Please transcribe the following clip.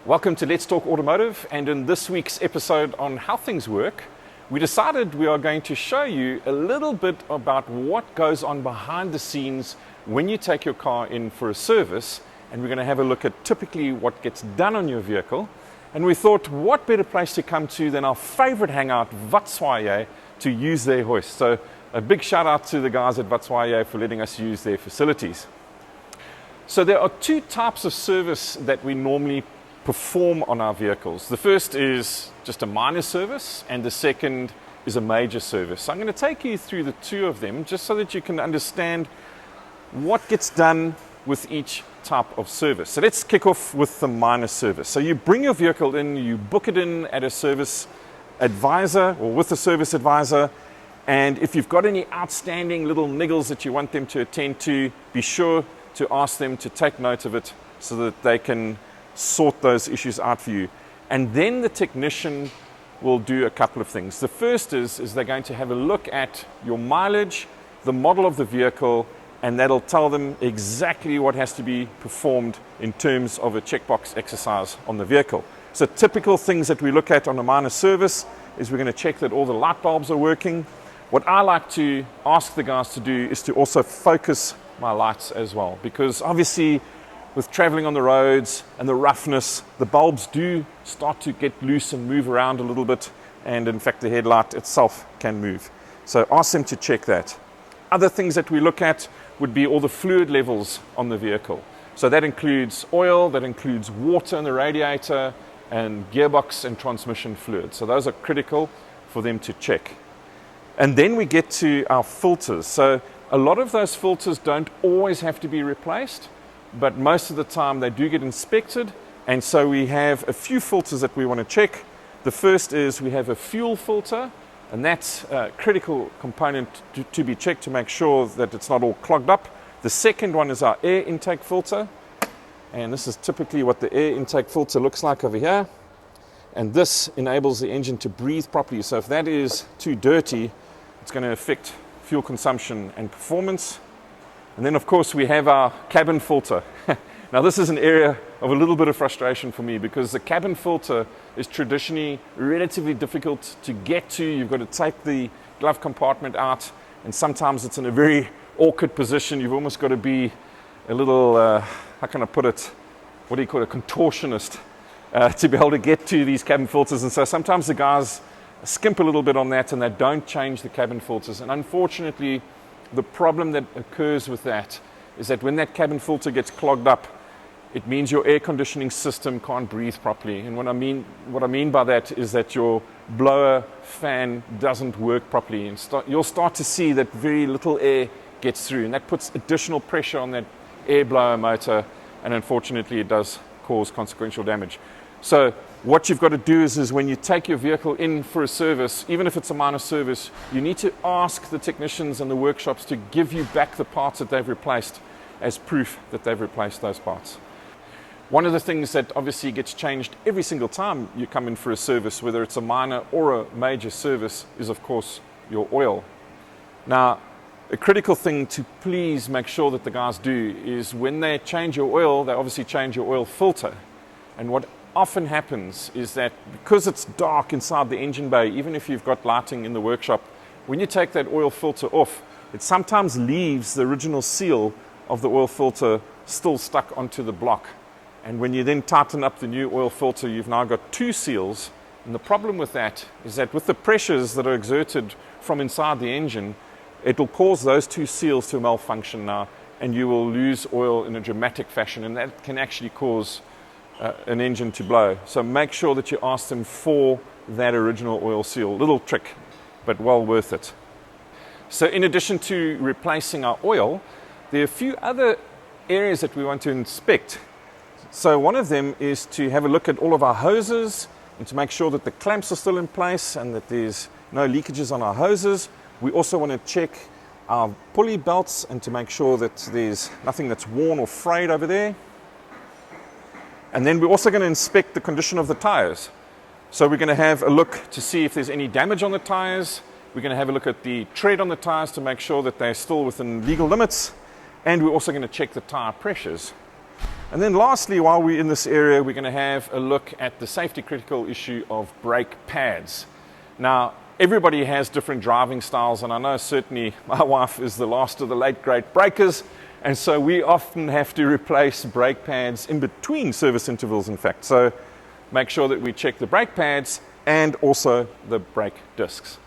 Welcome to Let's Talk Automotive, and in this week's episode on how things work, we decided we are going to show you a little bit about what goes on behind the scenes when you take your car in for a service, and we're going to have a look at typically what gets done on your vehicle. And we thought, what better place to come to than our favorite hangout, Vatswaye, to use their hoist. So a big shout out to the guys at Vatswaye for letting us use their facilities. So there are two types of service that we normally perform on our vehicles. The first is just a minor service, and the second is a major service. So I'm going to take you through the two of them just so that you can understand what gets done with each type of service. So let's kick off with the minor service. So you bring your vehicle in, you book it in at a service advisor or with a service advisor, and if you've got any outstanding little niggles that you want them to attend to, be sure to ask them to take note of it so that they can sort those issues out for you. And then the technician will do a couple of things. The first is they're going to have a look at your mileage, the model of the vehicle, and that'll tell them exactly what has to be performed in terms of a checkbox exercise on the vehicle. So typical things that we look at on a minor service is we're going to check that all the light bulbs are working. What I like to ask the guys to do is to also focus my lights as well, because obviously with traveling on the roads and the roughness, the bulbs do start to get loose and move around a little bit, and in fact the headlight itself can move. So ask them to check that. Other things that we look at would be all the fluid levels on the vehicle. So that includes oil, that includes water in the radiator, and gearbox and transmission fluid. So those are critical for them to check. And then we get to our filters. So a lot of those filters don't always have to be replaced, but most of the time they do get inspected, and so we have a few filters that we want to check. The first is we have a fuel filter, and that's a critical component to be checked to make sure that it's not all clogged up. The second one is our air intake filter, and this is typically what the air intake filter looks like over here, and this enables the engine to breathe properly. So if that is too dirty, it's going to affect fuel consumption and performance. And then, of course, we have our cabin filter. Now, this is an area of a little bit of frustration for me because the cabin filter is traditionally relatively difficult to get to. You've got to take the glove compartment out, and sometimes it's in a very awkward position. You've almost got to be a little, how can I put it, what do you call it, a contortionist to be able to get to these cabin filters. And so sometimes the guys skimp a little bit on that and they don't change the cabin filters. And unfortunately, the problem that occurs with that is that when that cabin filter gets clogged up, it means your air conditioning system can't breathe properly. And what I mean by that is that your blower fan doesn't work properly, and you'll start to see that very little air gets through, and that puts additional pressure on that air blower motor, and unfortunately it does cause consequential damage. So what you've got to do is when you take your vehicle in for a service, even if it's a minor service, you need to ask the technicians and the workshops to give you back the parts that they've replaced as proof that they've replaced those parts. One of the things that obviously gets changed every single time you come in for a service, whether it's a minor or a major service, is of course your oil. Now, a critical thing to please make sure that the guys do is when they change your oil, they obviously change your oil filter. And what often happens is that because it's dark inside the engine bay, even if you've got lighting in the workshop, when you take that oil filter off, it sometimes leaves the original seal of the oil filter still stuck onto the block. And when you then tighten up the new oil filter, you've now got two seals. And the problem with that is that with the pressures that are exerted from inside the engine, it will cause those two seals to malfunction now, and you will lose oil in a dramatic fashion, and that can actually cause an engine to blow. So make sure that you ask them for that original oil seal. Little trick, but well worth it. So in addition to replacing our oil, there are a few other areas that we want to inspect. So one of them is to have a look at all of our hoses and to make sure that the clamps are still in place and that there's no leakages on our hoses. We also want to check our pulley belts and to make sure that there's nothing that's worn or frayed over there. And then we're also going to inspect the condition of the tires. So we're going to have a look to see if there's any damage on the tires. We're going to have a look at the tread on the tires to make sure that they're still within legal limits. And we're also going to check the tire pressures. And then lastly, while we're in this area, we're going to have a look at the safety critical issue of brake pads. Now, everybody has different driving styles, and I know certainly my wife is the last of the late great brakers, and so we often have to replace brake pads in between service intervals, in fact. So make sure that we check the brake pads and also the brake discs.